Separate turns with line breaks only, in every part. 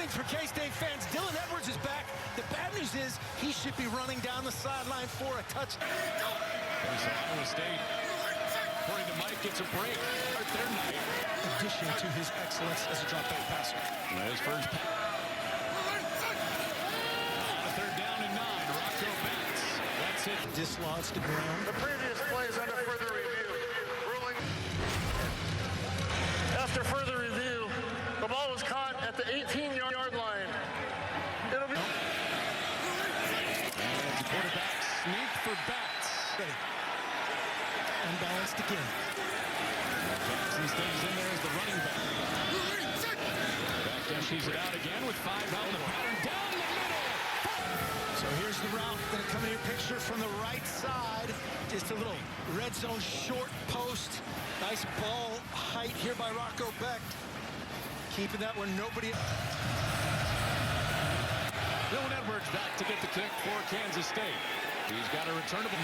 morning for K-State fans. Dylan Edwards is back. The bad news is he should be running down the sideline for a touchdown.
There's Iowa State. According to Mike, it's a break. Their night.
Addition to his excellence as a drop-back passer.
His first pass. Third down and 9. Rocco Bates. That's it.
Dislodged the ground.
The previous play is under further review. Ruling. After further review, the ball was caught at the 18-yard line. It'll be.
And it's a quarterback sneak for Bates.
Ready. Unbalanced again.
Jackson stays in there as the running back. Back dashes it out again with 5 out in the pattern down the middle.
So here's the route. Going to come in your picture from the right side. Just a little red zone short post. Nice ball height here by Rocco Becht. Keeping that where nobody...
Dylan Edwards back to get the kick for Kansas State. He's got a returnable.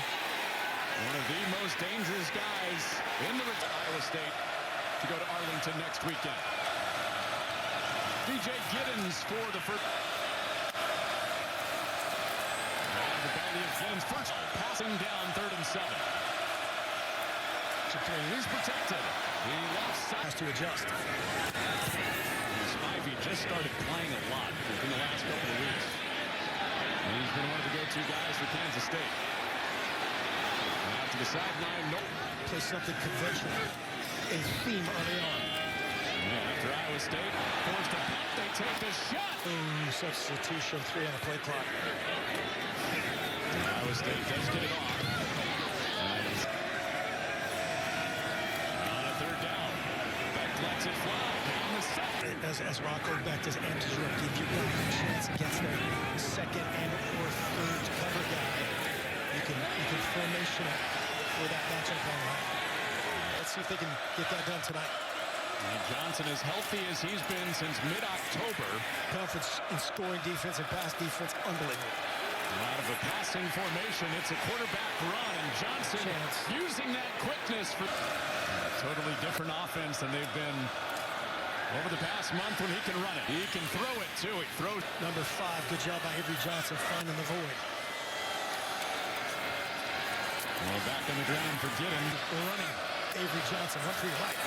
One of the most dangerous guys in the Iowa State to go to Arlington next weekend. DJ Giddens for the first. And the belly of Giddens first passing down 3rd and 7. He's protected. He lost sight.
Has to adjust.
Spivey just started playing a lot in the last couple of weeks. And he's been one of the go-to guys for Kansas State. Out to the sideline, nope.
Play something conventional. A theme early on.
Yeah, after Iowa State forced a punt, they take the shot.
Substitution, 3 on the play clock.
Iowa State does get it off. On a 3rd down. Becht lets it fly down the center.
As Rocco Becht has answered you, give you guys a chance against their second and or third cover guy. You can formation it for that matchup online. Let's see if they can get that done tonight.
And Johnson as healthy as he's been since mid-October.
Conference in scoring defense and pass defense, unbelievable.
Out of a passing formation, it's a quarterback run, and Johnson using that quickness for a totally different offense than they've been over the past month when he can run it. He can throw it, too. He throws.
Number 5, good job by Avery Johnson finding the void.
Well, back on the ground for Giddens.
We're running. Avery Johnson, run for your life.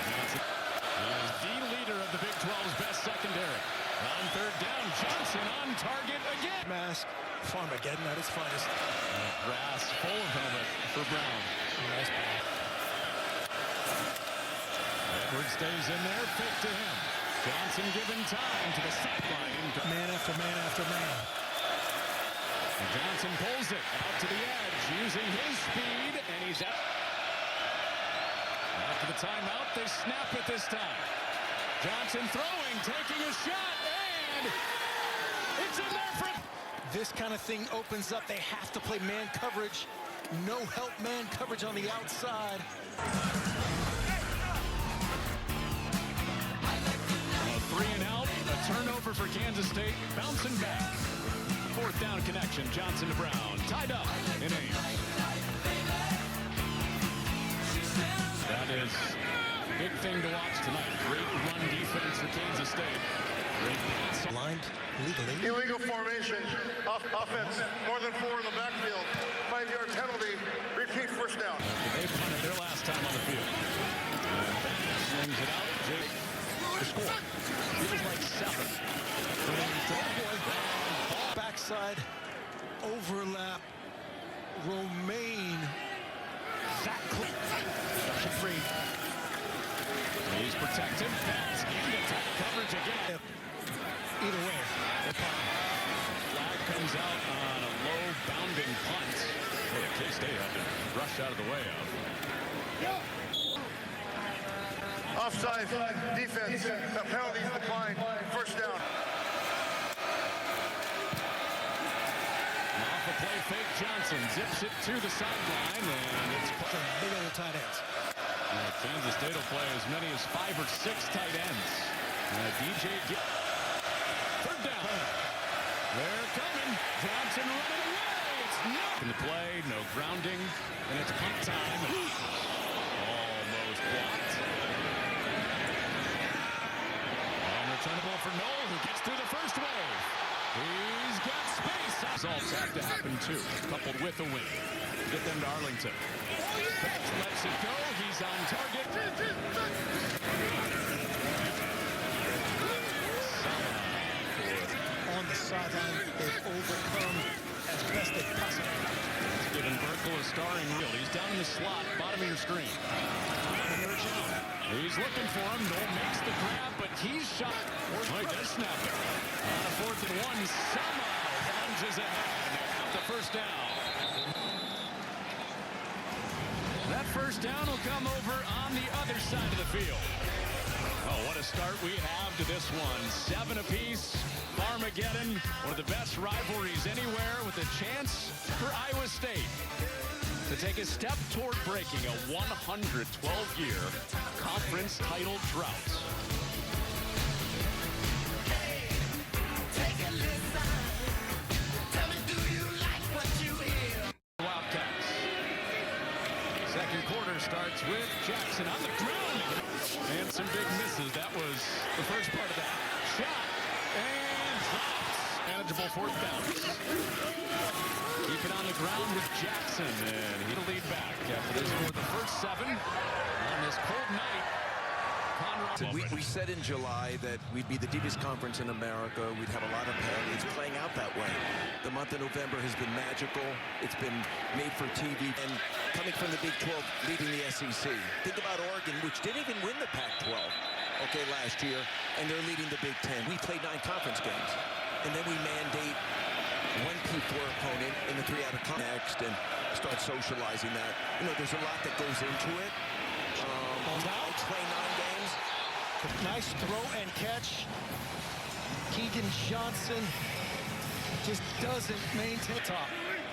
Johnson is the leader of the Big 12's best secondary. On 3rd down, Johnson on target again.
Mask, Farmageddon at its finest.
Grass full of helmet for Brown.
Nice ball.
Edwards stays in there, fake to him. Johnson given time to the sideline.
Man after man after man.
And Johnson pulls it out to the edge using his speed, and he's out. After the timeout, they snap it this time. Johnson throwing, taking a shot, and it's in there for...
This kind of thing opens up. They have to play man coverage. No help man coverage on the outside.
A 3 and out, a turnover for Kansas State, bouncing back. 4th down connection, Johnson to Brown, tied up in Ames. That is a big thing to watch tonight. Great run defense for Kansas State. Great pass.
Lined legally.
Illegal formation. Offense. More than 4 in the backfield. 5-yard penalty. Repeat first down.
They punted their last time on the field. Swings it out. Jake, the score. It was like 7.
Backside overlap. Romaine. That clip. Free.
He's protected. Pass into tight coverage again.
Either way.
Flag comes out on a low bounding punt. Well, K-State had to rush out of the way of.
Offside defense. The penalties decline. First down.
Off a play fake, Johnson zips it to the sideline, and it's
big other tight ends.
Kansas State will play as many as 5 or 6 tight ends. DJ 3rd down. They're coming. Johnson running away. It's not in the play. No grounding, and it's punt time. Almost blocked. results have to happen too, coupled with a win. Get them to Arlington. Becht lets it go. He's on target.
On the sideline, they've overcome as best they possibly can.
It's given Burkle a starring role. He's down in the slot, bottom of your screen. He's looking for him. Noel makes the grab, but he's shot. Oh, he does snap it. On a 4th and 1, somehow plunges ahead. They have the first down. That first down will come over on the other side of the field. Oh, what a start we have to this one. 7 apiece. Farmageddon, one of the best rivalries anywhere, with a chance for Iowa State to take a step toward breaking a 112-year conference title drought.
Hey, take a listen. Tell me, do you like what you hear?
Wildcats. Second quarter starts with Jackson on the ground. And some big misses. That was the first part of that. Shot. And drops. Manageable 4th down. Keep it on the ground with Jackson. And he'll lead back after they scored the first 7 on this cold night.
We said in July that we'd be the deepest conference in America. We'd have a lot of parity. It's playing out that way. The month of November has been magical. It's been made for TV. And coming from the Big 12, leading the SEC. Think about Oregon, which didn't even win the Pac-12, last year, and they're leading the Big 10. We played 9 conference games, and then we mandate one P4 opponent in the 3 out of next and start socializing that. You know, there's a lot that goes into it. I play 9 games.
Nice throw and catch. Keegan Johnson just doesn't maintain top.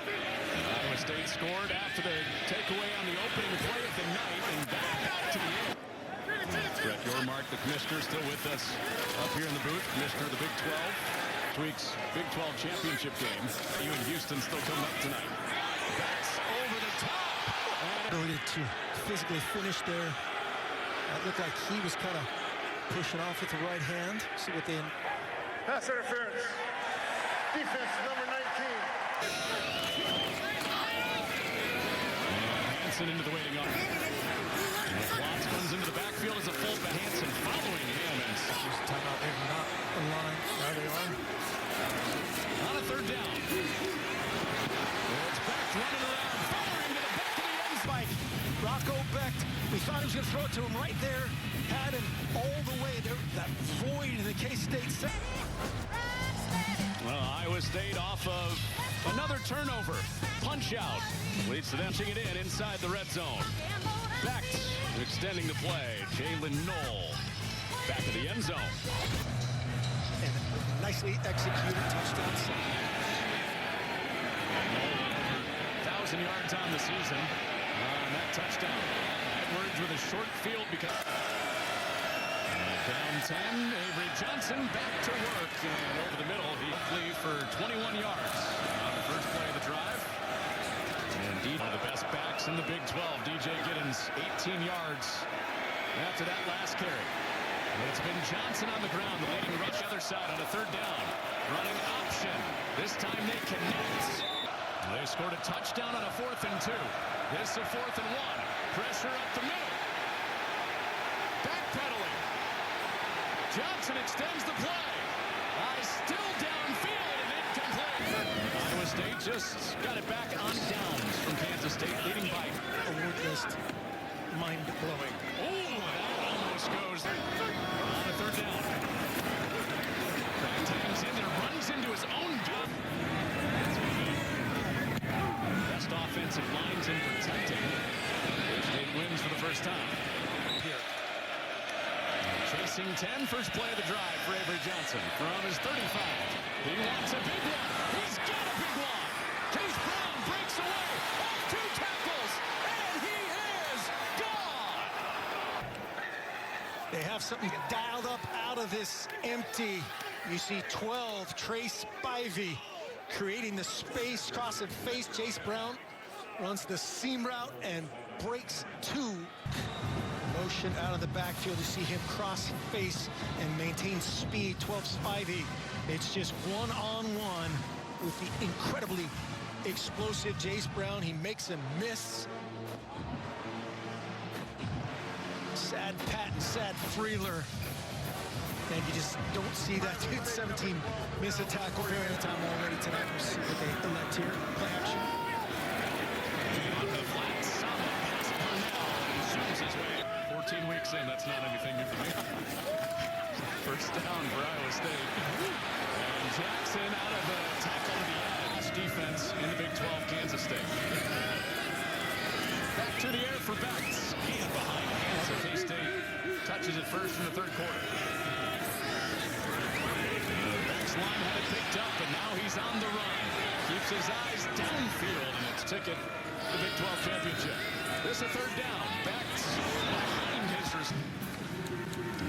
Iowa State scored after the takeaway on the opening play of the night, and back to the end. Brett Yormark, the commissioner, still with us up here in the booth. Commissioner of the Big 12. This week's Big 12 championship game. You and Houston still coming up tonight. That's over the top.
Ability to physically finish there. It looked like he was kind of pushing off with the right hand. See what they...
Pass interference. Defense number 19.
Hansen into the waiting arm. Watts comes into the backfield as a fullback. Hansen following him. And
timeout. They're not aligned. There they are.
On a 3rd down. It's Becht running around, firing to the back of the end spike.
Rocco Becht, we thought he was going to throw it to him right there. Had him all the way there. That void in the K-State set.
Well, Iowa State off of another turnover. Punch out. Leads to them it in inside the red zone. Becht extending the play. Jalen Noel back of the end zone.
And nicely executed touchdown.
Noel over 1,000 yards on the season. On that touchdown. Edwards with a short field because... Down 10, Avery Johnson back to work. And over the middle, he flew for 21 yards on the first play of the drive. Indeed, one of the best backs in the Big 12. DJ Giddens, 18 yards after that last carry. And it's been Johnson on the ground, the leading rush the other side on a 3rd down. Running option. This time they connect. They scored a touchdown on a 4th and 2. This a 4th and 1. Pressure up the middle. Backpedaling. Johnson extends the play. Still downfield and incomplete. Iowa State just got it back on downs from Kansas State, leading by
award list. Mind-blowing.
Oh, that almost goes on a 3rd down. Back times in there, runs into his own gun. Best offensive lines in protecting. State wins for the first time.
Here.
Chasing 10, first play of the drive for Avery Johnson from his 35. He wants a big one. He's got a big one. Chase Brown breaks away off 2 tackles, and he is gone.
They have something dialed up out of this empty. You see 12, Trace Spivey creating the space, crossing face. Chase Brown runs the seam route and breaks 2. Motion out of the backfield. You see him cross face and maintain speed. 12 Spivey. It's just one-on-one with the incredibly explosive Jace Brown. He makes him miss. Sad Patton, sad Freeler. And you just don't see that dude 17 miss a tackle very time already tonight. We'll see what they elect here. Play action.
On the flat, Sama pass Purnell and zooms his way. 14 weeks in, that's not anything new for me. First down for Iowa State. And Jackson out of the tackle to the edge. Defense in the Big 12, Kansas State. Back to the air for Betts. And behind hands. So K-State touches it first in the third quarter. Betts line had it picked up, and now he's on the run. Keeps his eyes downfield, and it's ticket the Big 12 championship. This is a third down. Betts behind his receiver.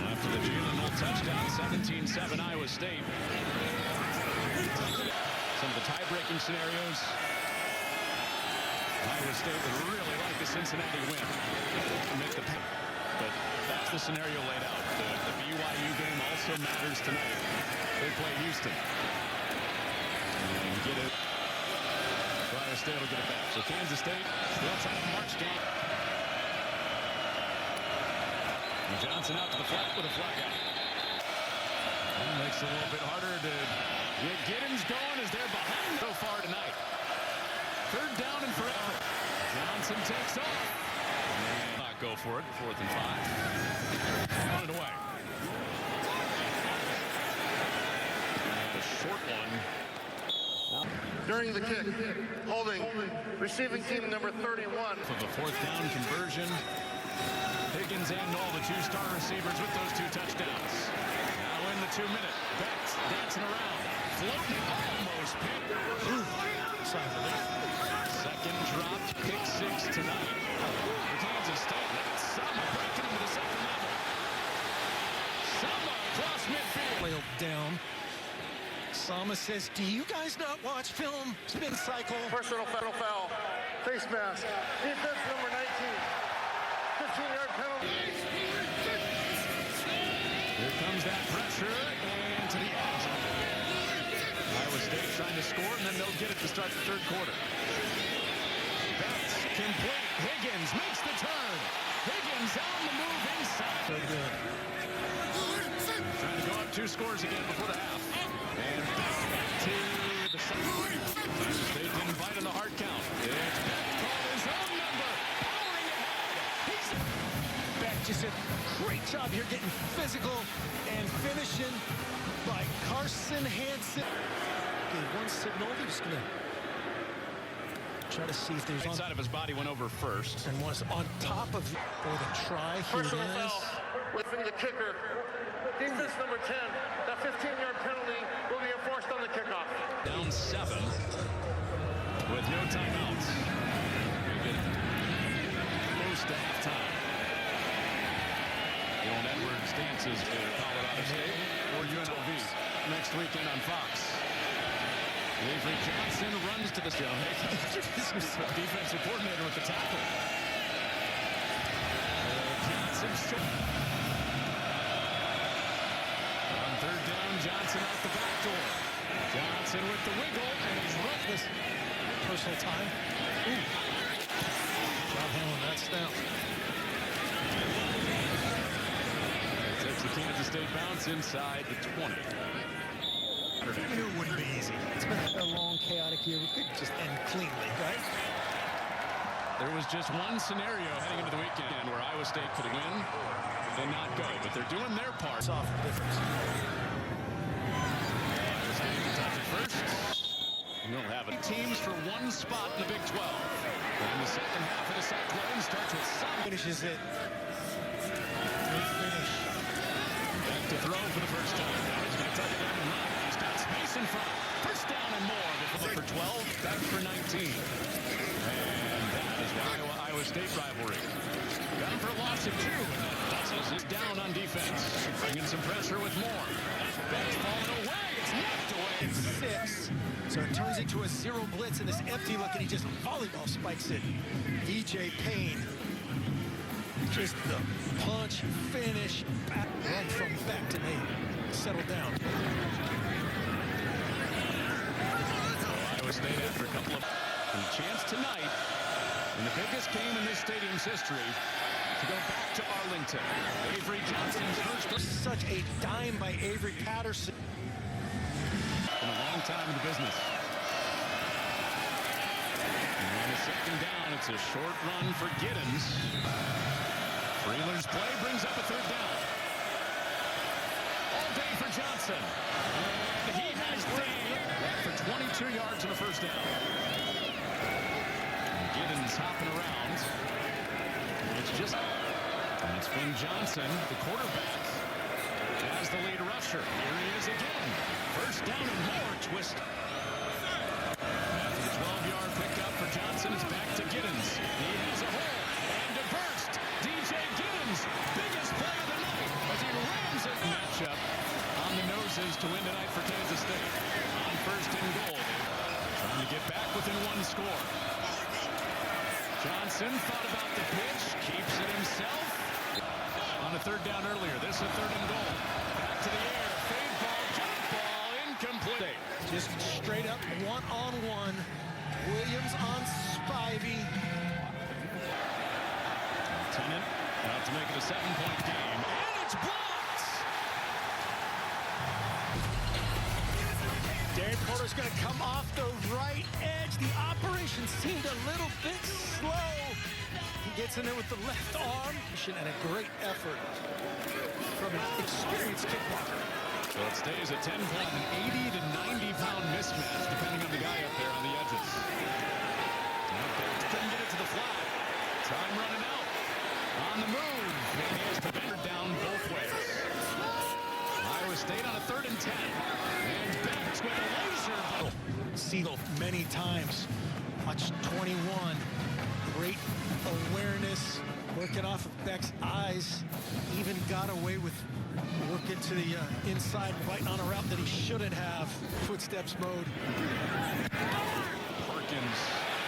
After the Jalen Holt touchdown, 17-7 Iowa State. Some of the tie-breaking scenarios. Iowa State would really like the Cincinnati win to make the pick. But that's the scenario laid out. The BYU game also matters tonight. They play Houston. And get it. Iowa State will get it back. So Kansas State still trying to march down. And Johnson out to the flat with a flag out. That makes it a little bit harder to get Giddens going as they're behind so far tonight. Third down and forever. Johnson takes off. And not go for it. 4th and 5. Run it away. And a short one.
During the kick, holding, receiving team number 31.
For the 4th down conversion. Higgins and Knoll, the two star receivers with those 2 touchdowns. Now in the 2-minute. Betts dancing around. Floating almost picked. Second dropped, pick 6 tonight. For Kansas State. That's Sama breaking into the second level. Sama across midfield.
Down. Sama says, do you guys not watch film? Spin cycle.
Personal foul. Face mask. Defense number 19. 15-yard penalty.
Here comes that pressure and to the edge. Iowa State trying to score, and then they'll get it to start the third quarter. Betts complete. Higgins makes the turn. Higgins on the move inside.
So good.
Trying to go up 2 scores again before the half. And back to the second. Kansas State didn't bite on the hard count. It's Beck called his own number. Powering ahead.
Beck just a great job here getting physical and finishing by Carson Hansen. Okay, one signal. He's just going to try to see if there's
Right side of his body went over first.
and was on top of the try. Here it
Personal
is.
foul. Within the kicker. Defense number 10. That 15-yard penalty will be enforced on the kickoff.
Down 7 with no timeouts. Close to halftime. Dylan Edwards dances to Colorado State or UNLV next weekend on Fox. Avery Johnson runs to the defensive coordinator with the tackle. Johnson short. On third down, Johnson out the back door. Johnson with the wiggle, and he's run this
Personal time. Ooh. Job handling that snap.
takes the Kansas State bounce inside the 20.
You knew it wouldn't be easy. It's been a long, chaotic year. We could just end cleanly, right?
There was just one scenario heading into the weekend where Iowa State could win and not go, but they're doing their part.
It's off the difference.
Iowa State can touch it first. We'll have it. Teams for one spot in the Big 12. And the second half of the Cyclones starts with some.
Finishes it. Good finish.
Back to throw for the first time. Now he's going to tuck it down and run. He's got space in front. First down and more. Before for 12, back for 19. And that is the Iowa State rivalry. Got him for a loss of 2. Dutchess is down on defense. Bringing some pressure with more. Back's falling away. It's knocked away.
It's 6. So it turns into a 0 blitz and this empty look, and he just volleyball spikes it. DJ Payne. Just the punch, finish, back, run from back to Nate. Settle down.
State after a couple of chance tonight in the biggest game in this stadium's history to go back to Arlington. Avery Johnson's first.
Such a dime by Avery Patterson.
In a long time in the business. And a second down. It's a short run for Giddens. Freeler's play brings up a third down. All day for Johnson. And he has that for 22 yards and a first down. And Giddens hopping around. It's just... And it's Finn Johnson, the quarterback, as the lead rusher. Here he is again. First down and more. Twist. After the 12-yard pickup for Johnson, it's back to Giddens. He has a hole and a burst. DJ Giddens, biggest play of the night as he rams it. Matchup on the noses to win tonight for Kansas State. On first and goal. Trying to get back within one score. Johnson thought about the pitch, keeps it himself. On a third down earlier, this is a third and goal. Back to the air, fade ball, jump ball, incomplete.
Just straight up one-on-one. Williams on Spivey.
Tennant out to make it a 7-point game, and it's blocked.
Darren Porter's going to come off the right edge. The operation seemed a little bit slow. He gets in there with the left arm. And a great effort from an experienced kickblocker.
So it stays a 10-point, 80 to 90-pound mismatch, depending on the guy up there on the edges. Now Bates couldn't get it to the flat. Time running out. On the move. And he has the bender down both ways. Iowa State on a 3rd and 10. And Bates with a laser.
Siegel many times. Watch 21. Great awareness. Working off of Beck's eyes. Even got away with working to the inside, right on a route that he shouldn't have. Footsteps mode.
Perkins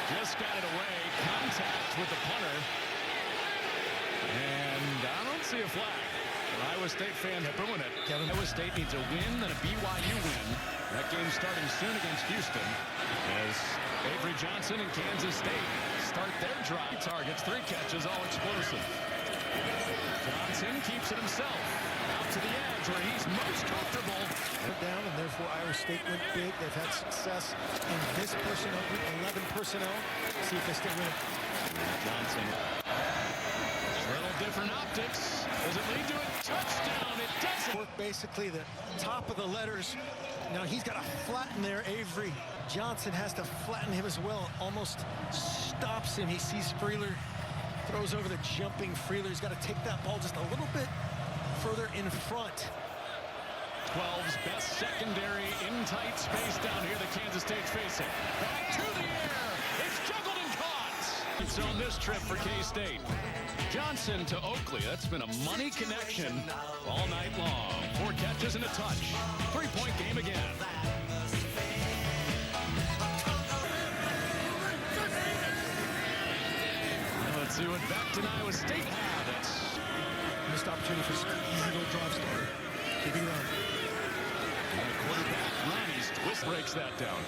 just got it away. Contact with the punter. And I don't see a flag. An Iowa State fan booing it. Iowa State needs a win and a BYU win. That game's starting soon against Houston as Avery Johnson and Kansas State start their drive. Targets, 3 catches, all explosive. Johnson keeps it himself. Out to the edge where he's most comfortable.
They're down, and therefore Iowa State went big. They've had success in this personnel group, 11 personnel. See if they still win.
Johnson. A little different optics. Does it lead to a touchdown? It doesn't.
Work basically the top of the letters. Now he's got to flatten there. Avery Johnson has to flatten him as well. Almost stops him. He sees Freeler. Throws over the jumping Freeler. He's got to take that ball just a little bit further in front.
12's best secondary in tight space down here that Kansas State's facing. Back to the air. It's juggled and caught. It's on this trip for K-State. Johnson to Oakley. That's been a money connection all night long. 4 catches and a touch. 3-point game again. Let's see what Beckton Iowa State have. That's
Missed opportunity for easy little drive starter. Big run.
and the quarterback run. He's twist breaks that down.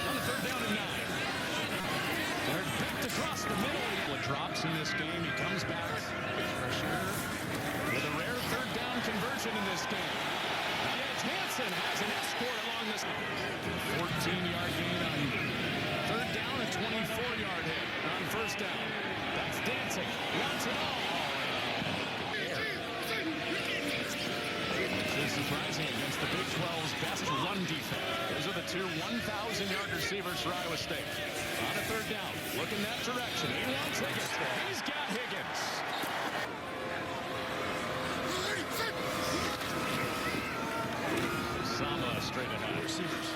On the 3rd down and 9. They're picked across the middle. Drops in this game. He comes back. Pressure with a rare 3rd down conversion in this game. Yet Hansen has an escort along this 14-yard gain on 3rd down and 24-yard hit on 1st down. That's Dancing. Wants it all. Which is surprising against the Big 12's best run defense. Those are the 2 1,000-yard receivers for Iowa State. On a 3rd down, looking that direction. He wants Higgins. He's got Higgins. Sama straight ahead.
Receivers.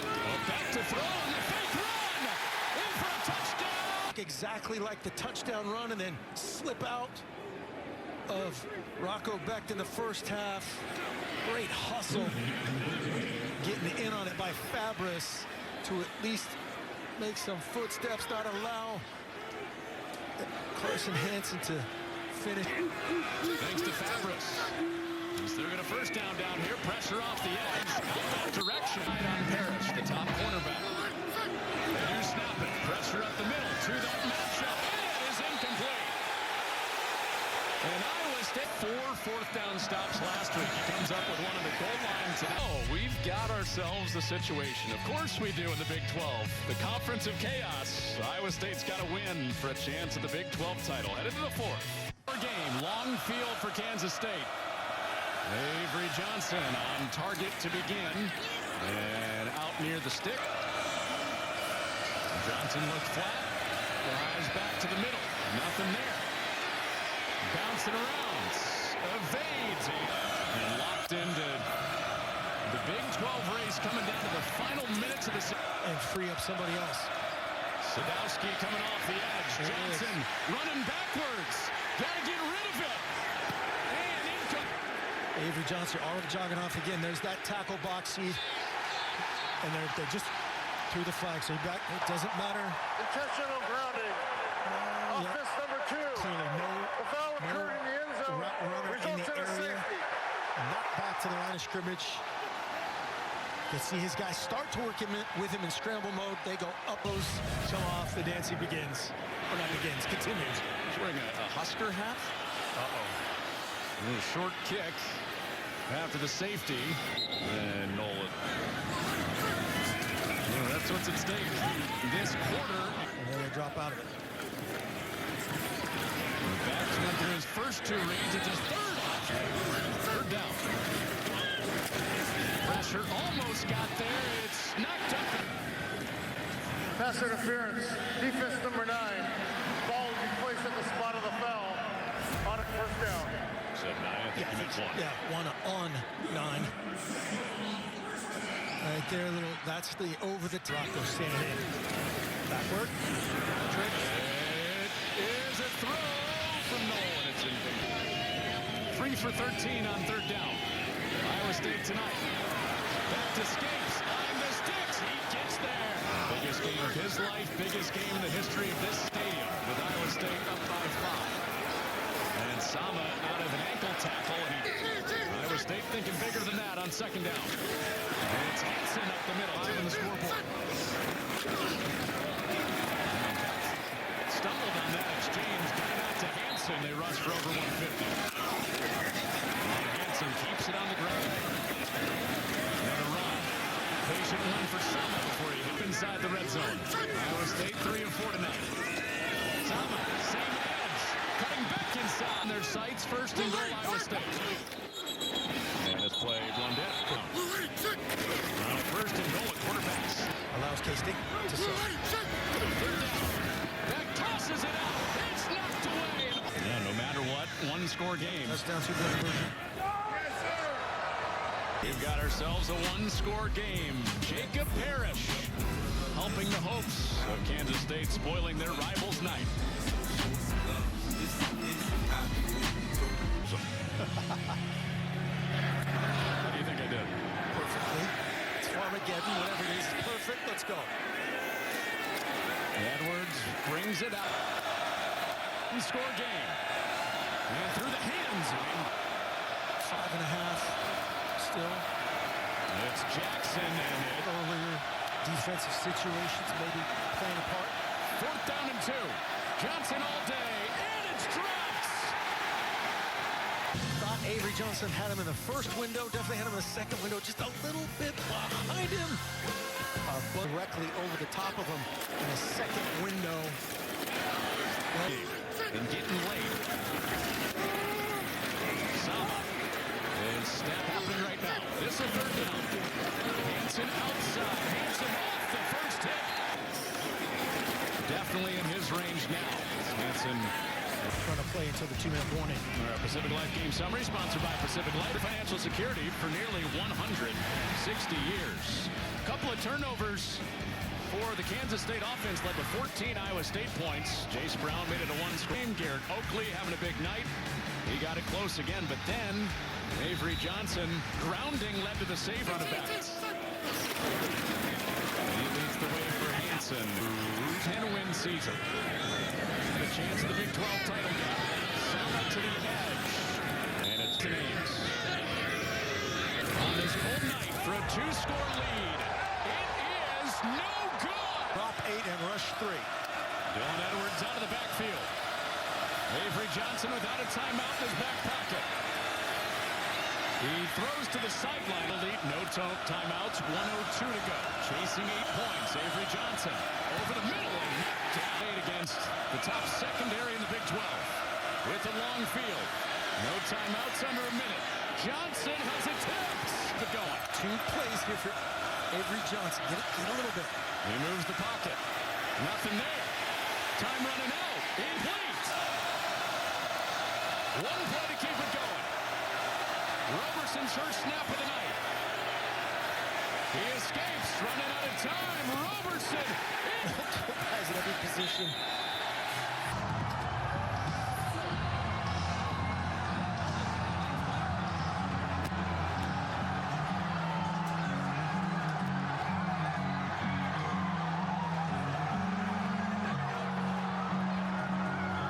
Well, back to throw. The fake run. In for a touchdown.
Exactly like the touchdown run, and then slip out of Rocco Becht in the first half. Great hustle. Getting in on it by Fabris to at least make some footsteps, not allow Carson Hansen to finish.
Thanks to Fabris. He's still got a 1st down here. Pressure off the edge. Out that direction. On fourth down stops last week. He comes up with one on the goal line today. Oh, we've got ourselves a situation. Of course we do in the Big 12. The Conference of Chaos. Iowa State's got to win for a chance at the Big 12 title. Headed to the fourth. Game, long field for Kansas State. Avery Johnson on target to begin. And out near the stick. Johnson looked flat. Drives back to the middle. Nothing there. Bouncing around. Evades. And locked into the Big 12 race coming down to the final minutes of the season.
And free up somebody else.
Sadowski coming off the edge. Johnson running backwards. Gotta get rid of it. And income.
Avery Johnson already jogging off again. There's that tackle box seat. And they're just through the flag. So back, it doesn't matter.
Intentional grounding. Offense number 2.
Clearly
The foul occurred in the end zone.
runner in
Results
the
in a
area.
safety.
Not back to the line of scrimmage. You see his guys start to work with him in scramble mode. They go up, those come off. The dancing begins. Or not begins, continues.
He's wearing a Husker hat. Uh-oh. A little short kick after the safety. And Nolan. Well, that's what's at stake this quarter.
And then they drop out of it.
The backs went through his first 2 reads. It's his third down. Pressure almost got there. It's knocked up.
Pass interference. Defense number 9. Ball will be placed at the spot of the foul. On a first down.
Said 9. I think he meant 1.
Yeah, 1 on 9. Right there, that's the over the top. They're standing in. Backward. Trick.
It is a throw from Nolan. It's incomplete. 3 for 13 on third down. Iowa State tonight. Back to Scapes. On the sticks. He gets there. Biggest game of his life. Biggest game in the history of this stadium. With Iowa State up by 5. And Sama out of an ankle tackle. And Iowa State thinking bigger than that on second down. And it's Hansen up the middle. Out on the scoreboard. Stumbled on that exchange. Got it out to Hansen. They rush for over 150. And Hansen keeps it on the ground. Another run. Patient run for Sama before he hit inside the red zone. Iowa State 3 of 4 tonight. Sama, same edge. Cutting back inside on their sights. First and goal, Iowa State. And this play blown dead. On a first and goal at quarterbacks.
Allows K-State to serve.
Third down. That tosses it out. It's knocked away. Yeah, no matter what, one-score game.
Touchdown, two-point conversion.
We've got ourselves a one-score game. Jacob Parrish helping the hopes of Kansas State, spoiling their rivals' night. How do you think I did?
Perfectly. It's Farmageddon, whatever it is. Perfect. Let's go.
Edwards brings it out. And score game. And through the hands.
5.5. Still.
It's Jackson and
Earlier defensive situations maybe playing a part.
fourth down and 2. Johnson all day. And it's dropped.
Thought Avery Johnson had him in the first window. Definitely had him in the second window. Just a little bit behind him. Directly over the top of him in the second window.
And getting late. Sama. And snap happening right now. This is third down. Hansen outside. Hansen off the first hit. Definitely in his range now. Hansen
Trying to play until the 2-minute warning.
Our Pacific Life Game Summary, sponsored by Pacific Life Financial Security for nearly 160 years. A couple of turnovers for the Kansas State offense led to 14 Iowa State points. Jace Brown made it a one-score game. Garrett Oakley having a big night. He got it close again, but then Avery Johnson grounding led to the save on the backs. He leads the way for Hansen, 10-win season. And a chance at the Big 12 title game. Sama to the edge. And it's to Ames. On this cold night for a 2-score lead. It is no good.
Drop 8 and rush 3.
Dylan Edwards out of the backfield. Avery Johnson without a timeout in his back pocket. He throws to the sideline. Elite, no timeouts, 1:02 to go. Chasing 8 points, Avery Johnson. Over the middle and knocked against the top secondary in the Big 12. With a long field. No timeouts under a minute. Johnson has a tips to go.
2 plays here for Avery Johnson. Get a little bit.
He moves the pocket. Nothing there. Time running out. Incomplete. 1 play to keep it going. Roberson's first snap of the night. He escapes, running out of time. Roberson.
Guys in every position.